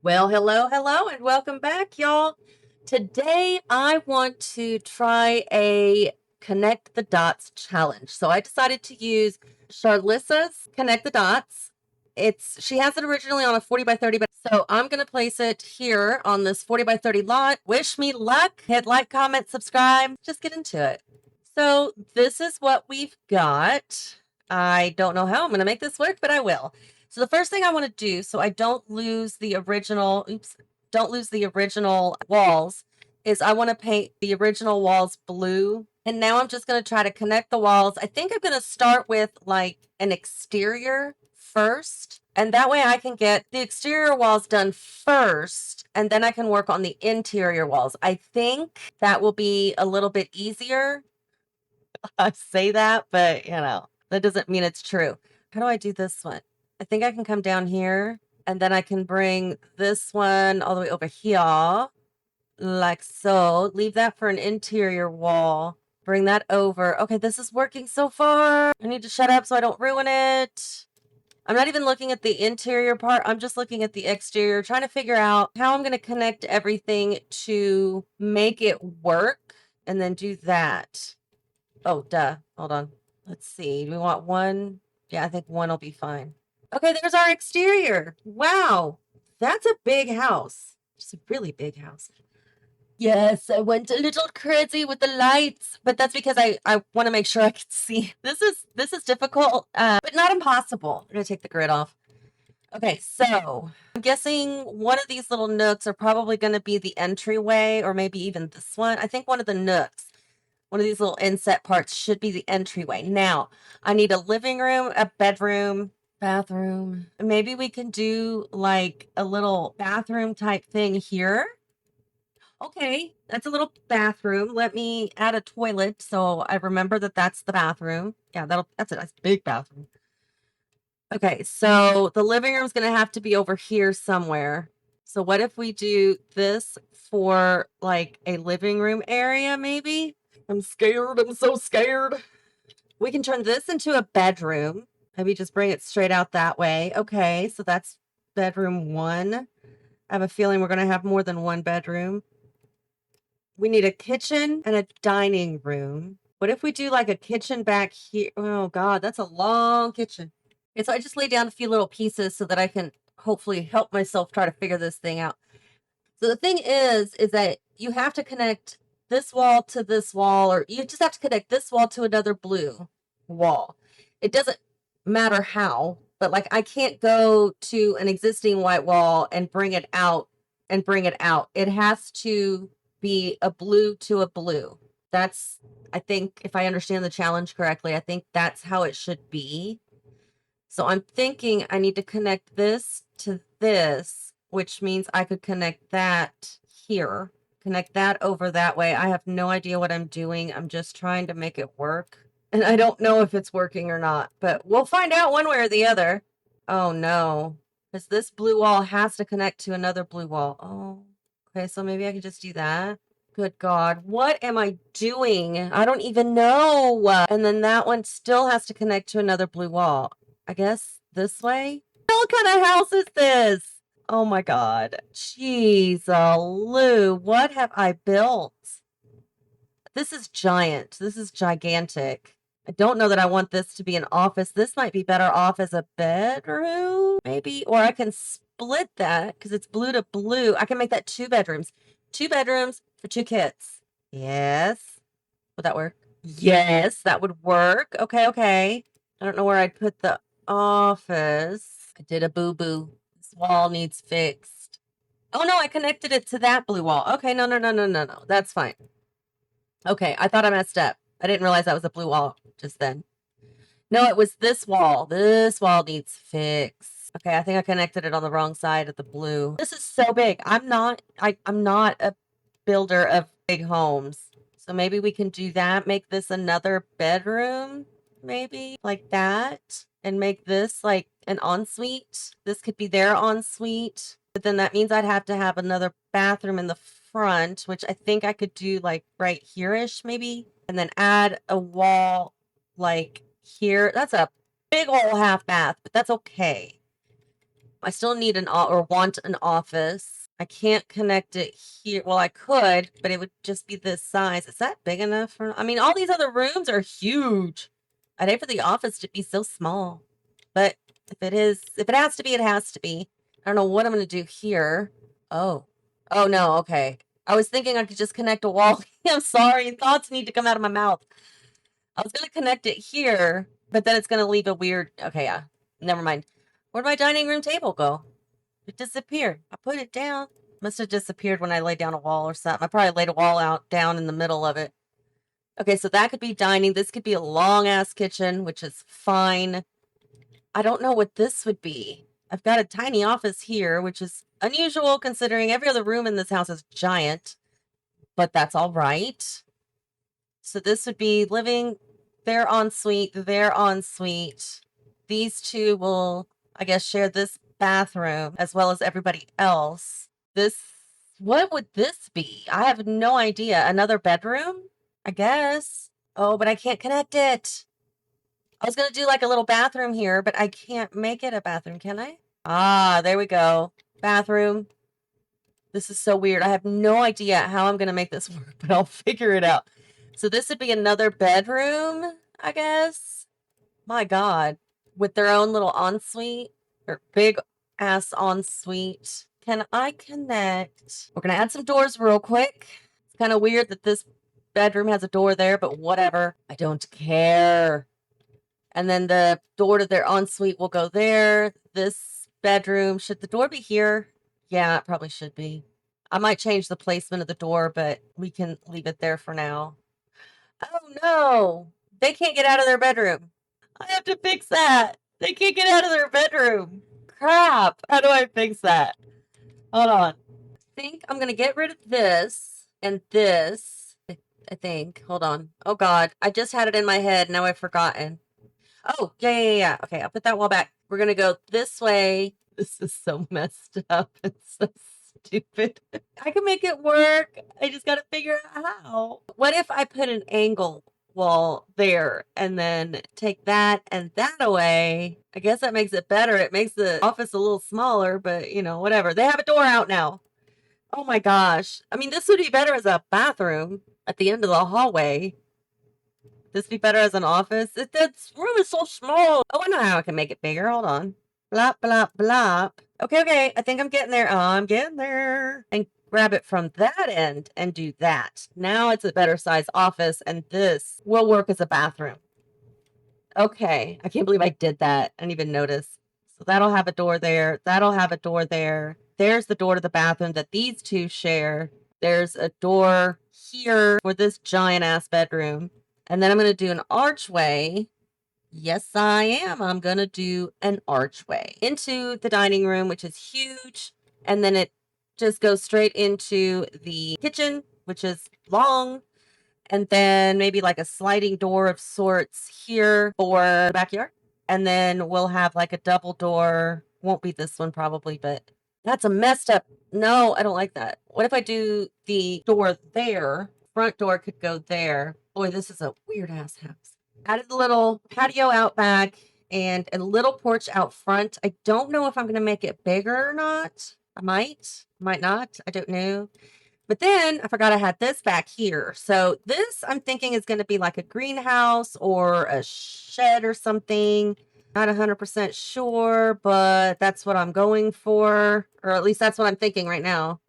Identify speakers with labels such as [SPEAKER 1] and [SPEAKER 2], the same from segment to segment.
[SPEAKER 1] Well, hello, and welcome back, y'all. Today, I want to try a connect the dots challenge. So I decided to use Charlissa's connect the dots. She has it originally on a 40 by 30, but so I'm gonna place it here on this 40 by 30 lot. Wish me luck. Hit like, comment, subscribe. Just get into it. So this is what we've got. I don't know how I'm gonna make this work, but I will. So the first thing I want to do, so I don't lose the original, don't lose the original walls, is I want to paint the original walls blue. And now I'm just going to try to connect the walls. I think I'm going to start with like an exterior first. And that way I can get the exterior walls done first. And then I can work on the interior walls. I think that will be a little bit easier. I say that, but that doesn't mean it's true. How do I do this one? I think I can come down here and then I can bring this one all the way over here like so. Leave that for an interior wall. Bring that over. Okay, this is working so far. I need to shut up so I don't ruin it. I'm not even looking at the interior part. I'm just looking at the exterior, trying to figure out how I'm going to connect everything to make it work and then do that. Oh, duh. Hold on. Let's see. Do we want one? Yeah, I think one will be fine. Okay, there's our exterior. Wow. That's a big house. Just a really big house. Yes, I went a little crazy with the lights, but that's because I want to make sure I can see. This is difficult, but not impossible. I'm gonna take the grid off. Okay, so I'm guessing one of these little nooks are probably going to be the entryway, or maybe even this one. I think one of the nooks, one of these little inset parts should be the entryway. Now, I need a living room, a bedroom, bathroom. Maybe we can do like a little bathroom type thing here. Okay, that's a little bathroom. Let me add a toilet so I remember that that's the bathroom. Yeah, that's a nice big bathroom. Okay, so the living room's gonna have to be over here somewhere. So what if we do this for like a living room area, maybe? I'm scared. I'm so scared. We can turn this into a bedroom. Maybe just bring it straight out that way. Okay, so that's bedroom one. I have a feeling we're gonna have more than one bedroom. We need a kitchen and a dining room. What if we do like a kitchen back here? Oh God, that's a long kitchen. And so I just laid down a few little pieces so that I can hopefully help myself try to figure this thing out. So the thing is that you have to connect this wall to this wall, or you just have to connect this wall to another blue wall. It doesn't matter how, but like I can't go to an existing white wall and bring it out and bring it out. It has to be a blue to a blue. That's, I think, if I understand the challenge correctly, I think that's how it should be. So I'm thinking I need to connect this to this, which means I could connect that here, connect that over that way. I have no idea what I'm doing. I'm just trying to make it work. And I don't know if it's working or not, but we'll find out one way or the other. Oh no, because this blue wall has to connect to another blue wall. Oh, okay, so maybe I can just do that. Good God, what am I doing? I don't even know. And then that one still has to connect to another blue wall. I guess this way? What kind of house is this? Oh my God. Jeez, Lou, what have I built? This is giant. This is gigantic. I don't know that I want this to be an office. This might be better off as a bedroom, maybe. Or I can split that because it's blue to blue. I can make that two bedrooms. Two bedrooms for two kids. Yes. Would that work? Yes, that would work. Okay, okay. I don't know where I'd put the office. I did a boo-boo. This wall needs fixed. Oh no, I connected it to that blue wall. Okay, no, no, no, no, no, no. That's fine. Okay, I thought I messed up. I didn't realize that was a blue wall just then. No, it was this wall. This wall needs fixed. Okay, I think I connected it on the wrong side of the blue. This is so big. I'm not a builder of big homes. So maybe we can do that. Make this another bedroom, maybe like that. And make this like an ensuite. This could be their ensuite. But then that means I'd have to have another bathroom in the front, which I think I could do like right here-ish maybe. And then add a wall like here. That's a big old half bath, but that's okay. I still need or want an office. I can't connect it here. Well, I could, but it would just be this size. Is that big enough for, I mean, all these other rooms are huge. I'd hate for the office to be so small. But if it has to be, it has to be. I don't know what I'm going to do here. Oh. Oh, no. Okay. I was thinking I could just connect a wall. I'm sorry. Thoughts need to come out of my mouth. I was going to connect it here, but then it's going to leave a weird... Okay, yeah. Never mind. Where'd my dining room table go? It disappeared. I put it down. Must have disappeared when I laid down a wall or something. I probably laid a wall down in the middle of it. Okay, so that could be dining. This could be a long-ass kitchen, which is fine. I don't know what this would be. I've got a tiny office here, which is unusual considering every other room in this house is giant. But that's all right. So this would be living, their ensuite, their ensuite. These two will, I guess, share this bathroom as well as everybody else. What would this be? I have no idea. Another bedroom? I guess. Oh, but I can't connect it. I was going to do like a little bathroom here, but I can't make it a bathroom, can I? Ah, there we go. Bathroom. This is so weird. I have no idea how I'm going to make this work, but I'll figure it out. So this would be another bedroom, I guess. My God. With their own little ensuite or big ass ensuite. Can I connect? We're going to add some doors real quick. It's kind of weird that this bedroom has a door there, but whatever. I don't care. And then the door to their ensuite will go there. This bedroom, should the door be here? Yeah, it probably should be. I might change the placement of the door, but we can leave it there for now. Oh no, they can't get out of their bedroom. I have to fix that. They can't get out of their bedroom. Crap. How do I fix that? Hold on. I think I'm going to get rid of this and this. I think. Hold on. Oh God. I just had it in my head. Now I've forgotten. Oh, yeah. Okay, I'll put that wall back. We're going to go this way. This is so messed up. It's so stupid. I can make it work. I just got to figure out how. What if I put an angle wall there and then take that and that away? I guess that makes it better. It makes the office a little smaller, but you know, whatever. They have a door out now. Oh my gosh. I mean, this would be better as a bathroom at the end of the hallway. This be better as an office? This room is so small. Oh, I know how I can make it bigger. Hold on. Blop, blop, blop. Okay. I think I'm getting there. I'm getting there. And grab it from that end and do that. Now it's a better size office, and this will work as a bathroom. Okay. I can't believe I did that. I didn't even notice. So that'll have a door there. That'll have a door there. There's the door to the bathroom that these two share. There's a door here for this giant ass bedroom. And then I'm going to do an archway. Yes, I am. I'm going to do an archway into the dining room, which is huge. And then it just goes straight into the kitchen, which is long. And then maybe like a sliding door of sorts here for the backyard. And then we'll have like a double door. Won't be this one probably, but that's a messed up. No, I don't like that. What if I do the door there? Front door could go there. Boy, this is a weird ass house. Added a little patio out back and a little porch out front. I don't know if I'm going to make it bigger or not. I might not. I don't know. But then I forgot I had this back here. So this I'm thinking is going to be like a greenhouse or a shed or something. Not 100% sure, but that's what I'm going for. Or at least that's what I'm thinking right now.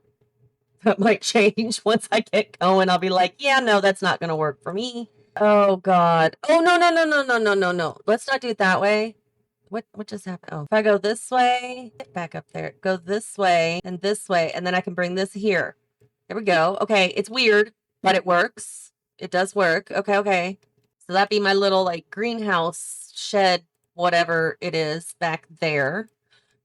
[SPEAKER 1] That might change once I get going. I'll be like, yeah, no, that's not going to work for me. Oh, God. Oh, no. Let's not do it that way. What just happened? Oh, if I go this way, get back up there, go this way, and then I can bring this here. There we go. Okay, it's weird, but it works. It does work. Okay. So that'd be my little, like, greenhouse shed, whatever it is back there.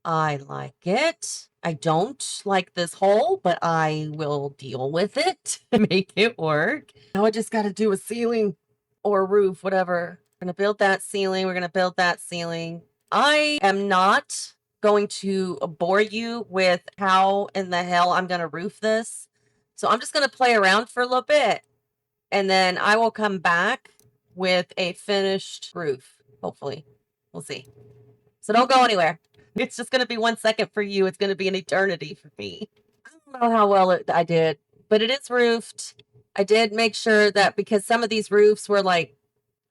[SPEAKER 1] I like it. I don't like this hole, but I will deal with it to make it work. Now I just got to do a ceiling or a roof, whatever. We're going to build that ceiling. We're going to build that ceiling. I am not going to bore you with how in the hell I'm going to roof this. So I'm just going to play around for a little bit, and then I will come back with a finished roof, hopefully. We'll see. So don't go anywhere. It's just going to be 1 second for you. It's going to be an eternity for me. I don't know how well I did, but it is roofed. I did make sure that because some of these roofs were like,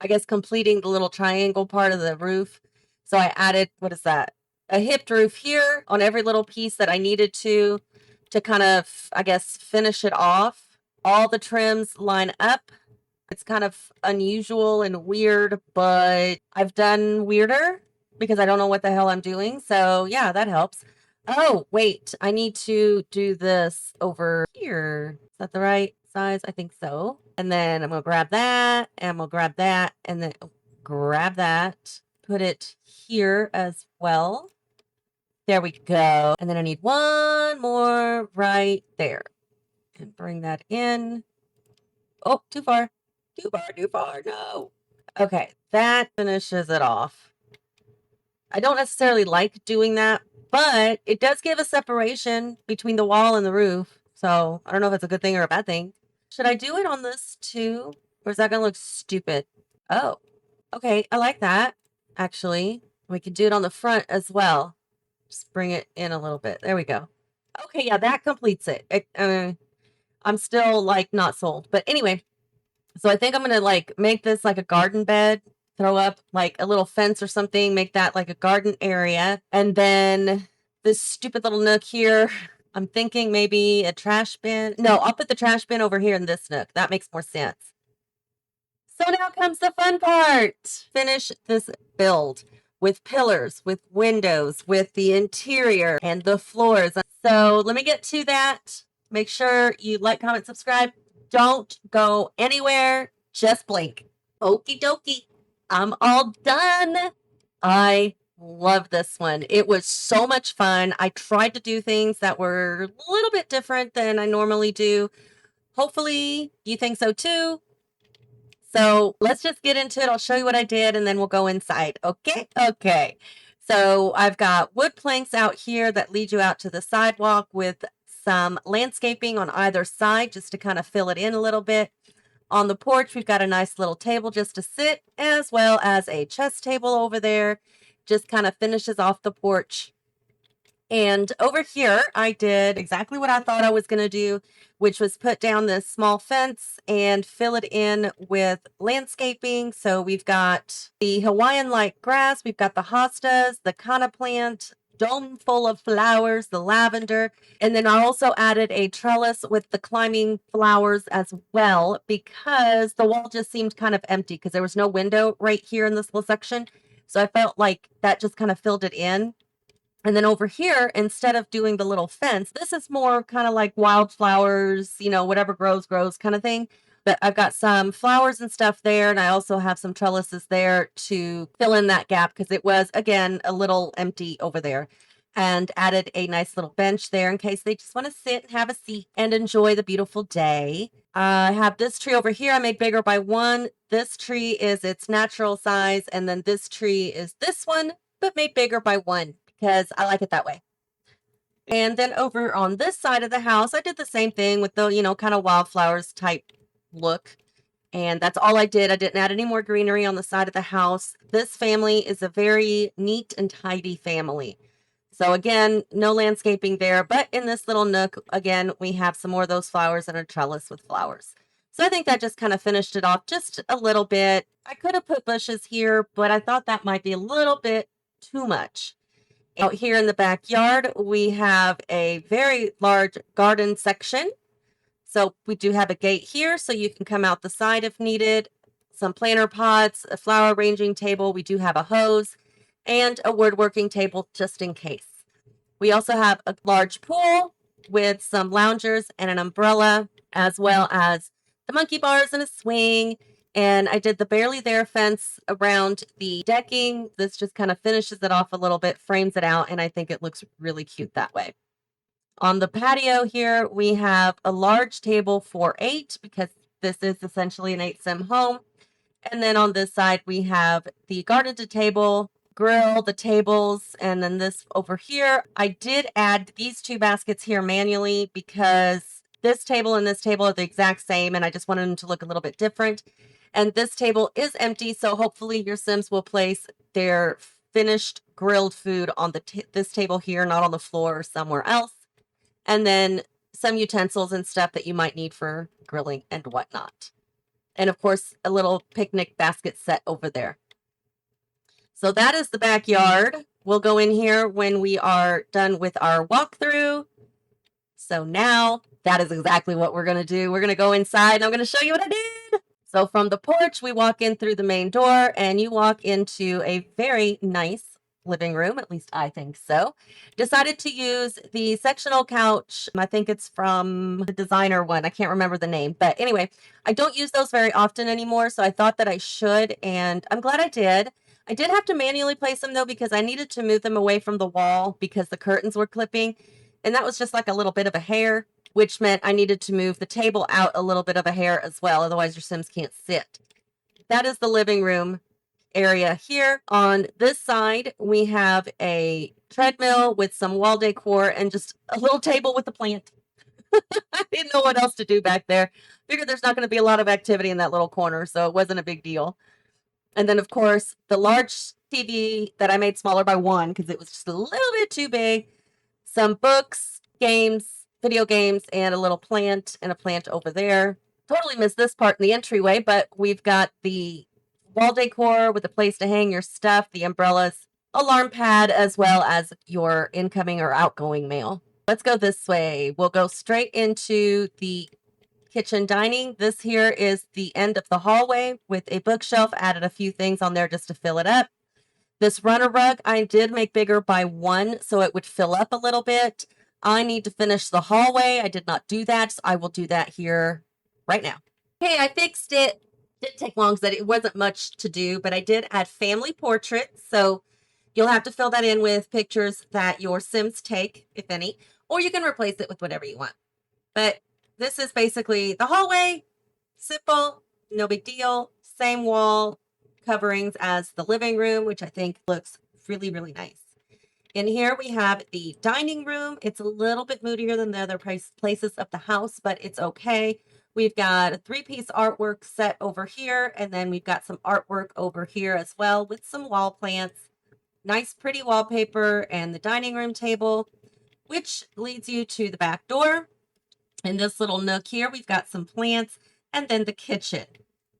[SPEAKER 1] I guess, completing the little triangle part of the roof. So I added, what is that? A hipped roof here on every little piece that I needed to kind of, I guess, finish it off. All the trims line up. It's kind of unusual and weird, but I've done weirder because I don't know what the hell I'm doing. So yeah, that helps. Oh, wait, I need to do this over here. Is that the right size? I think so. And then I'm gonna grab that, and I'm gonna grab that, and then grab that, put it here as well. There we go. And then I need one more right there. And bring that in. Oh, too far. Too far, too far. No. Okay, that finishes it off. I don't necessarily like doing that, but it does give a separation between the wall and the roof. So I don't know if it's a good thing or a bad thing. Should I do it on this too? Or is that going to look stupid? Oh, okay. I like that, actually. We can do it on the front as well. Just bring it in a little bit. There we go. Okay, yeah, that completes it. I'm still like not sold. But anyway, so I think I'm gonna like make this like a garden bed, throw up like a little fence or something, make that like a garden area. And then this stupid little nook here, I'm thinking maybe a trash bin. No, I'll put the trash bin over here in this nook. That makes more sense. So now comes the fun part. Finish this build with pillars, with windows, with the interior and the floors. So let me get to that. Make sure you like, comment, subscribe. Don't go anywhere. Just blink. Okie dokie. I'm all done. I love this one. It was so much fun. I tried to do things that were a little bit different than I normally do. Hopefully you think so too. So let's just get into it. I'll show you what I did and then we'll go inside. Okay? Okay. So I've got wood planks out here that lead you out to the sidewalk with some landscaping on either side just to kind of fill it in a little bit. On the porch, we've got a nice little table just to sit, as well as a chess table over there. Just kind of finishes off the porch. And over here, I did exactly what I thought I was going to do, which was put down this small fence and fill it in with landscaping. So we've got the Hawaiian-like grass, we've got the hostas, the kana plant, dome full of flowers, the lavender, and then I also added a trellis with the climbing flowers as well because the wall just seemed kind of empty because there was no window right here in this little section. So I felt like that just kind of filled it in. And then over here, instead of doing the little fence, this is more kind of like wildflowers, you know, whatever grows, grows kind of thing. But I've got some flowers and stuff there, and I also have some trellises there to fill in that gap because it was, again, a little empty over there. And added a nice little bench there in case they just want to sit and have a seat and enjoy the beautiful day. I have this tree over here I made bigger by 1. This tree is its natural size, and then this tree is this one, but made bigger by 1 because I like it that way. And then over on this side of the house, I did the same thing with the, you know, kind of wildflowers type look. And that's all I did. I didn't add any more greenery on the side of the house. This family is a very neat and tidy family. So again, no landscaping there, but in this little nook, again, we have some more of those flowers and a trellis with flowers. So I think that just kind of finished it off just a little bit. I could have put bushes here, but I thought that might be a little bit too much. Out here in the backyard, we have a very large garden section. So we do have a gate here, so you can come out the side if needed. Some planter pots, a flower arranging table. We do have a hose and a woodworking table just in case. We also have a large pool with some loungers and an umbrella, as well as the monkey bars and a swing. And I did the barely there fence around the decking. This just kind of finishes it off a little bit, frames it out, and I think it looks really cute that way. On the patio here, we have a large table for 8 because this is essentially an 8-sim home. And then on this side, we have the garden to table, grill, the tables, and then this over here. I did add these 2 baskets here manually because this table and this table are the exact same, and I just wanted them to look a little bit different. And this table is empty, so hopefully your Sims will place their finished grilled food on this table here, not on the floor or somewhere else. And then some utensils and stuff that you might need for grilling and whatnot. And of course, a little picnic basket set over there. So that is the backyard. We'll go in here when we are done with our walkthrough. So now that is exactly what we're going to do. We're going to go inside and I'm going to show you what I did. So from the porch, we walk in through the main door and you walk into a very nice living room. At least I think so. Decided to use the sectional couch. I think it's from the designer one. I can't remember the name. But anyway, I don't use those very often anymore. So I thought that I should. And I'm glad I did. I did have to manually place them though, because I needed to move them away from the wall because the curtains were clipping. And that was just like a little bit of a hair, which meant I needed to move the table out a little bit of a hair as well. Otherwise your Sims can't sit. That is the living room area here. On this side, we have a treadmill with some wall decor and just a little table with a plant. I didn't know what else to do back there. Figured there's not going to be a lot of activity in that little corner, so it wasn't a big deal. And then, of course, the large TV that I made smaller by one because it was just a little bit too big. Some books, games, video games, and a little plant and a plant over there. Totally missed this part in the entryway, but we've got the wall decor with a place to hang your stuff, the umbrellas, alarm pad, as well as your incoming or outgoing mail. Let's go this way. We'll go straight into the kitchen dining. This here is the end of the hallway with a bookshelf. Added a few things on there just to fill it up. This runner rug I did make bigger by one so it would fill up a little bit. I need to finish the hallway. I did not do that, so I will do that here right now. Okay, I fixed it. Didn't take long because it wasn't much to do, but I did add family portraits. So you'll have to fill that in with pictures that your Sims take, if any, or you can replace it with whatever you want. But this is basically the hallway. Simple, no big deal. Same wall coverings as the living room, which I think looks really, really nice. In here we have the dining room. It's a little bit moodier than the other places of the house, but it's okay. We've got a 3-piece artwork set over here, and then we've got some artwork over here as well with some wall plants. Nice, pretty wallpaper and the dining room table, which leads you to the back door. In this little nook here, we've got some plants, and then the kitchen.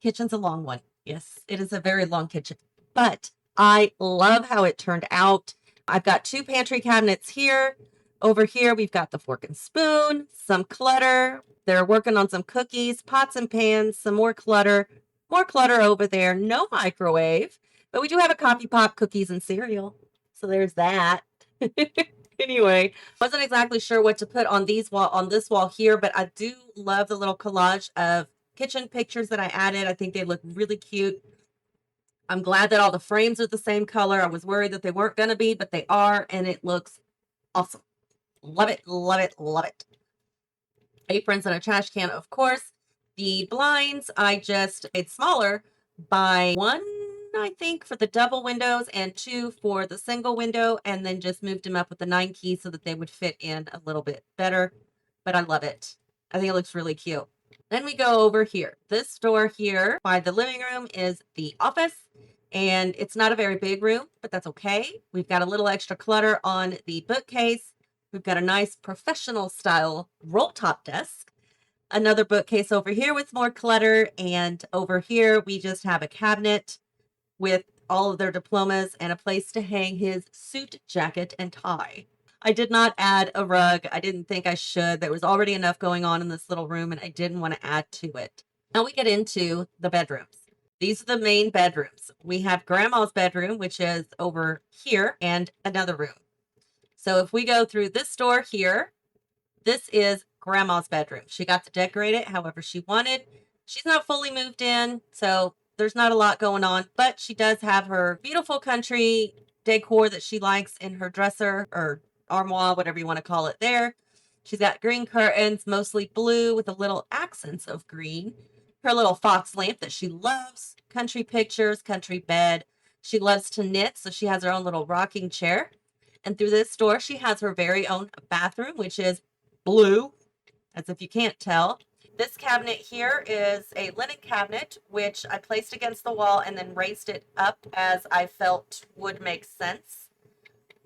[SPEAKER 1] Kitchen's a long one. Yes, it is a very long kitchen, but I love how it turned out. I've got 2 pantry cabinets here. Over here, we've got the fork and spoon, some clutter. They're working on some cookies, pots and pans, some more clutter over there. No microwave, but we do have a coffee pot, cookies, and cereal. So there's that. Anyway, wasn't exactly sure what to put on this wall here, but I do love the little collage of kitchen pictures that I added. I think they look really cute. I'm glad that all the frames are the same color. I was worried that they weren't going to be, but they are, and it looks awesome. Love it, love it, love it. Aprons and a trash can, of course. The blinds, I just made smaller by 1, I think, for the double windows and 2 for the single window, and then just moved them up with the 9 key so that they would fit in a little bit better. But I love it. I think it looks really cute. Then we go over here. This door here by the living room is the office. And it's not a very big room, but that's okay. We've got a little extra clutter on the bookcase. We've got a nice professional style roll top desk. Another bookcase over here with more clutter. And over here, we just have a cabinet with all of their diplomas and a place to hang his suit, jacket, and tie. I did not add a rug. I didn't think I should. There was already enough going on in this little room, and I didn't want to add to it. Now we get into the bedrooms. These are the main bedrooms. We have Grandma's bedroom, which is over here, and another room. So if we go through this door here, this is Grandma's bedroom. She got to decorate it however she wanted. She's not fully moved in, so there's not a lot going on, but she does have her beautiful country decor that she likes in her dresser or armoire, whatever you want to call it there. She's got green curtains, mostly blue with a little accents of green. Her little fox lamp that she loves, country pictures, country bed. She loves to knit, so she has her own little rocking chair. And through this door, she has her very own bathroom, which is blue, as if you can't tell. This cabinet here is a linen cabinet, which I placed against the wall and then raised it up as I felt would make sense.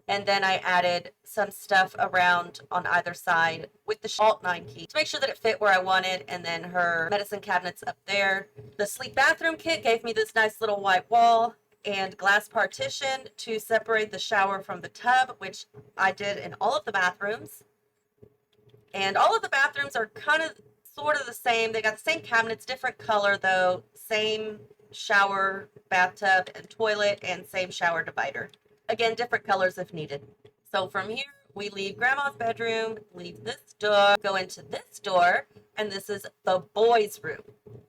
[SPEAKER 1] And then I added some stuff around on either side with the Alt-9 key to make sure that it fit where I wanted. And then her medicine cabinets up there. The sleep bathroom kit gave me this nice little white wall and glass partition to separate the shower from the tub, which I did in all of the bathrooms. And all of the bathrooms are kind of sort of the same. They got the same cabinets, different color though, same shower, bathtub, and toilet, and same shower divider. Again, different colors if needed. So from here, we leave Grandma's bedroom, leave this door, go into this door, and this is the boys' room.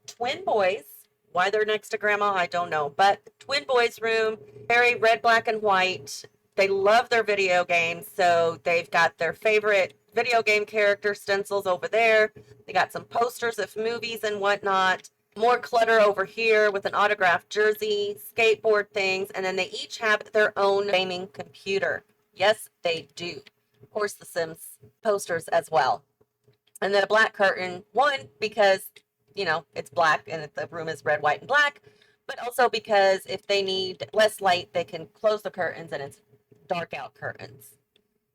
[SPEAKER 1] Twin boys. Why they're next to Grandma, I don't know. But twin boys' room, very red, black, and white. They love their video games, so they've got their favorite video game character stencils over there. They got some posters of movies and whatnot. More clutter over here with an autographed jersey, skateboard things, and then they each have their own gaming computer. Yes, they do. Of course, the Sims posters as well. And then a black curtain, one, because, you know, it's black and the room is red, white, and black, but also because if they need less light, they can close the curtains and it's dark out curtains.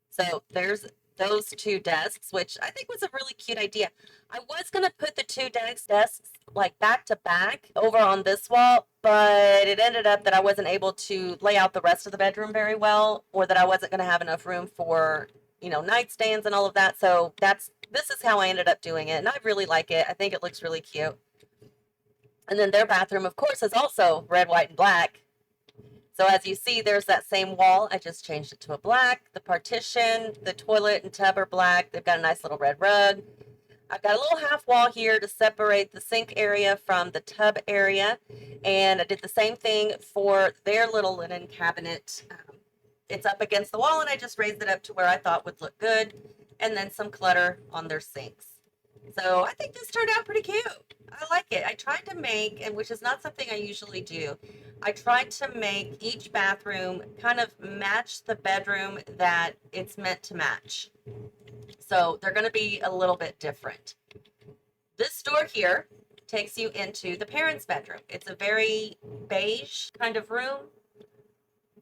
[SPEAKER 1] So there's those two desks, which I think was a really cute idea. I was going to put the two desks like back to back over on this wall, but it ended up that I wasn't able to lay out the rest of the bedroom very well, or that I wasn't going to have enough room for, you know, nightstands and all of that. So this is how I ended up doing it, and I really like it. I think it looks really cute. And then their bathroom, of course, is also red, white, and black. So as you see, there's that same wall. I just changed it to a black. The partition, the toilet and tub are black. They've got a nice little red rug. I've got a little half wall here to separate the sink area from the tub area. And I did the same thing for their little linen cabinet. It's up against the wall, and I just raised it up to where I thought would look good. And then some clutter on their sinks. So I think this turned out pretty cute. I like it. I tried to make, and which is not something I usually do, I tried to make each bathroom kind of match the bedroom that it's meant to match. So they're going to be a little bit different. This door here takes you into the parents' bedroom. It's a very beige kind of room.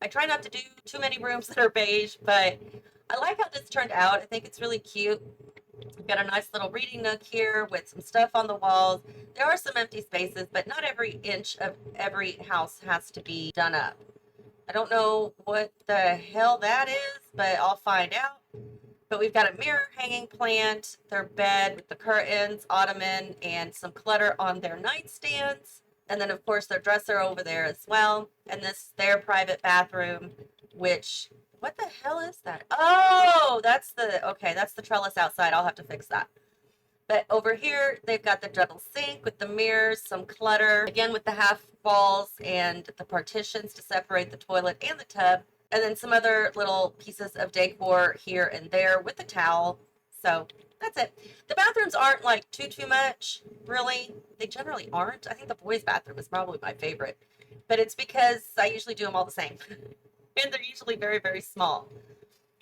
[SPEAKER 1] I try not to do too many rooms that are beige, but I like how this turned out. I think it's really cute. We've got a nice little reading nook here with some stuff on the walls. There are some empty spaces, but not every inch of every house has to be done up. I don't know what the hell that is, but I'll find out. But we've got a mirror hanging plant, their bed with the curtains, ottoman, and some clutter on their nightstands. And then, of course, their dresser over there as well. And this, their private bathroom, which... what the hell is that? Oh, that's the trellis outside. I'll have to fix that. But over here, they've got the double sink with the mirrors, some clutter, again with the half walls and the partitions to separate the toilet and the tub, and then some other little pieces of decor here and there with the towel. So that's it. The bathrooms aren't like too much, really. They generally aren't. I think the boys' bathroom is probably my favorite, but it's because I usually do them all the same. And they're usually very, very small.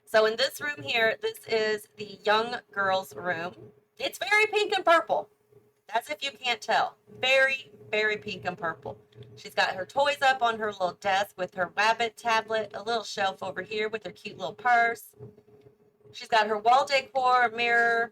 [SPEAKER 1] So in this room here, this is the young girl's room. It's very pink and purple. As if you can't tell. Very, very pink and purple. She's got her toys up on her little desk with her Wabbit tablet, a little shelf over here with her cute little purse. She's got her wall decor, mirror,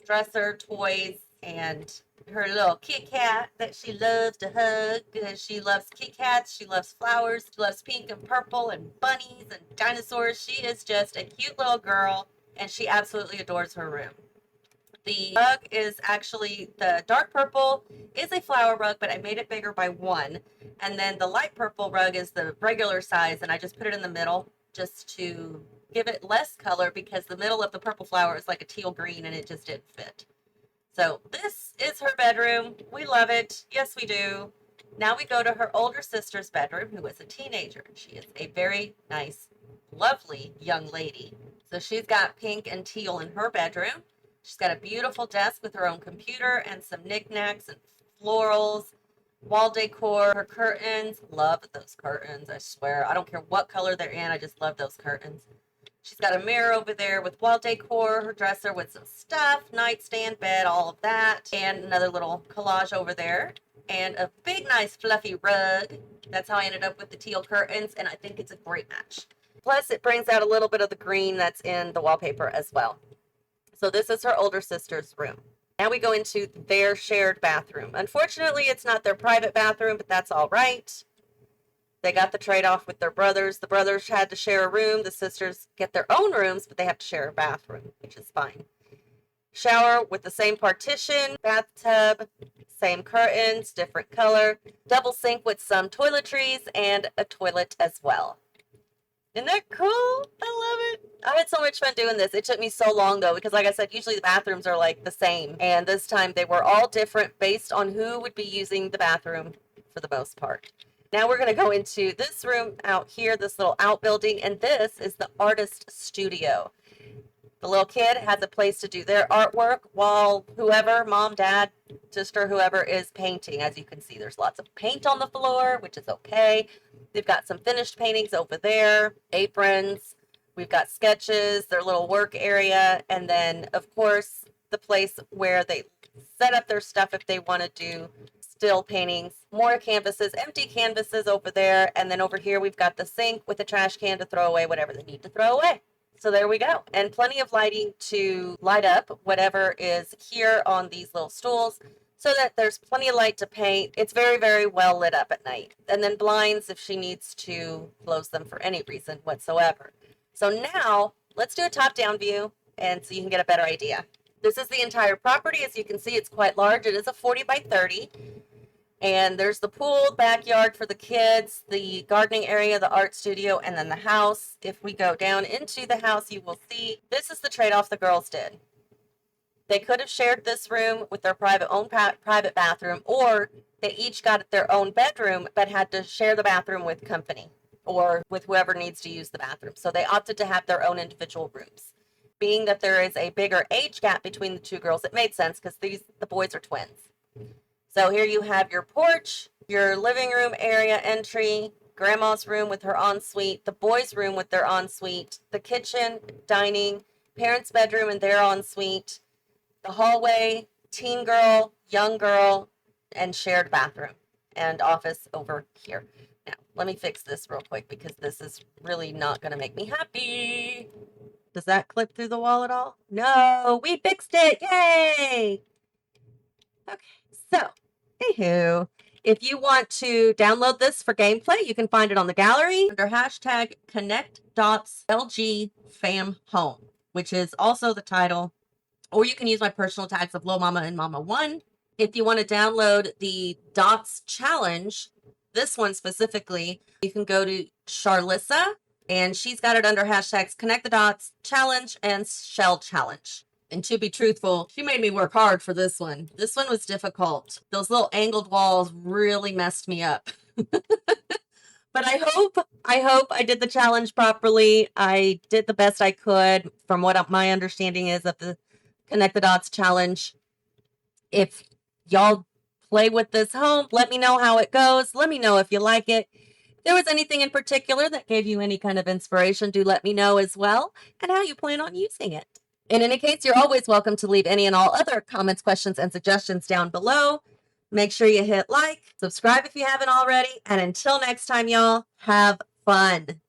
[SPEAKER 1] dresser, toys, and her little Kit Kat that she loves to hug because she loves Kit Kats, she loves flowers, she loves pink and purple and bunnies and dinosaurs. She is just a cute little girl, and she absolutely adores her room. The rug is actually, the dark purple is a flower rug, but I made it bigger by one. And then the light purple rug is the regular size, and I just put it in the middle just to give it less color because the middle of the purple flower is like a teal green and it just didn't fit. So this is her bedroom. We love it. Yes, we do. Now we go to her older sister's bedroom, who is a teenager. She is a very nice, lovely young lady. So she's got pink and teal in her bedroom. She's got a beautiful desk with her own computer and some knickknacks and florals, wall decor, her curtains. Love those curtains, I swear. I don't care what color they're in. I just love those curtains. She's got a mirror over there with wall decor, her dresser with some stuff, nightstand, bed, all of that, and another little collage over there, and a big, nice, fluffy rug. That's how I ended up with the teal curtains, and I think it's a great match. Plus, it brings out a little bit of the green that's in the wallpaper as well. So this is her older sister's room. Now we go into their shared bathroom. Unfortunately, it's not their private bathroom, but that's all right. They got the trade-off with their brothers. The brothers had to share a room. The sisters get their own rooms, but they have to share a bathroom, which is fine. Shower with the same partition, bathtub, same curtains, different color, double sink with some toiletries, and a toilet as well. Isn't that cool? I love it. I had so much fun doing this. It took me so long though, because like I said, usually the bathrooms are like the same. And this time they were all different based on who would be using the bathroom for the most part. Now we're going to go into this room out here, this little outbuilding, and this is the artist studio. The little kid has a place to do their artwork while whoever, mom, dad, sister, whoever is painting. As you can see, there's lots of paint on the floor, which is okay. They've got some finished paintings over there, aprons. We've got sketches, their little work area, and then, of course, the place where they set up their stuff if they want to do still paintings, more canvases, empty canvases over there, and then over here we've got the sink with a trash can to throw away whatever they need to throw away. So there we go. And plenty of lighting to light up whatever is here on these little stools so that there's plenty of light to paint. It's very, very well lit up at night. And then blinds if she needs to close them for any reason whatsoever. So now let's do a top-down view and so you can get a better idea. This is the entire property. As you can see, it's quite large. It is a 40 by 30. And there's the pool, backyard for the kids, the gardening area, the art studio, and then the house. If we go down into the house, you will see this is the trade-off the girls did. They could have shared this room with their private bathroom, or they each got their own bedroom, but had to share the bathroom with company or with whoever needs to use the bathroom. So they opted to have their own individual rooms. Being that there is a bigger age gap between the two girls, it made sense because the boys are twins. So here you have your porch, your living room area entry, grandma's room with her ensuite, the boys' room with their ensuite, the kitchen, dining, parents' bedroom and their ensuite, the hallway, teen girl, young girl, and shared bathroom and office over here. Now, let me fix this real quick because this is really not going to make me happy. Does that clip through the wall at all? No, we fixed it. Yay! Okay, so anywho, if you want to download this for gameplay, you can find it on the gallery under hashtag connect.lgfamhome, which is also the title, or you can use my personal tags of lilmomma and Momma-One. If you want to download the dots challenge, this one specifically, you can go to Charlissa, and she's got it under hashtags connect the dots challenge and shell challenge. And to be truthful, she made me work hard for this one. This one was difficult. Those little angled walls really messed me up. But I hope I did the challenge properly. I did the best I could from what my understanding is of the Connect the Dots challenge. If y'all play with this home, let me know how it goes. Let me know if you like it. If there was anything in particular that gave you any kind of inspiration, do let me know as well, and how you plan on using it. In any case, you're always welcome to leave any and all other comments, questions, and suggestions down below. Make sure you hit like, subscribe if you haven't already, and until next time, y'all, have fun.